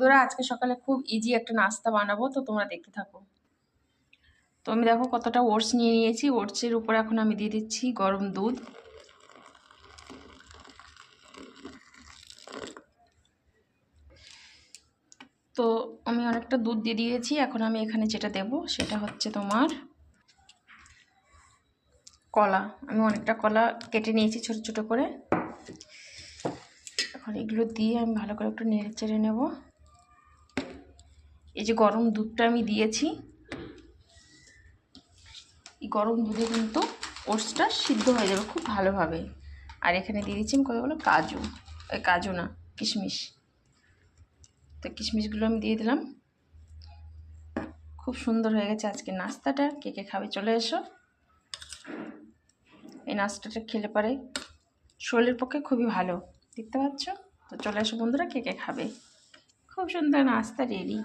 বন্ধুরা, আজকে সকালে খুব ইজি একটা নাস্তা বানাবো, তো তোমরা দেখতে থাকো। তো আমি দেখো কতটা ওটস নিয়ে নিয়েছি। ওটসের উপরে এখন আমি দিয়ে দিচ্ছি গরম দুধ। তো আমি অনেকটা দুধ দিয়ে দিয়েছি। এখন আমি এখানে যেটা দেব সেটা হচ্ছে তোমার কলা। আমি অনেকটা কলা কেটে নিয়েছি ছোট ছোট করে। এখন এগুলো দিয়ে আমি ভালো করে একটু নেড়ে চেড়ে নেব। এই যে গরম দুধটা আমি দিয়েছি, এই গরম দুধে কিন্তু ওটসটা সিদ্ধ হয়ে যাবে খুব ভালোভাবে। আর এখানে দিয়ে দিচ্ছি আমি কতগুলো কাজু, কাজু না, কিশমিশ। তো কিশমিশগুলো আমি দিয়ে দিলাম। খুব সুন্দর হয়ে গেছে আজকে নাস্তাটা। কে কে খাবে চলে এসো। এই নাস্তাটা খেলে পরে শরীরের পক্ষে খুবই ভালো, দেখতে পাচ্ছ। তো চলে এসো বন্ধুরা, কে কে খাবে। খুব সুন্দর নাস্তা রেডি।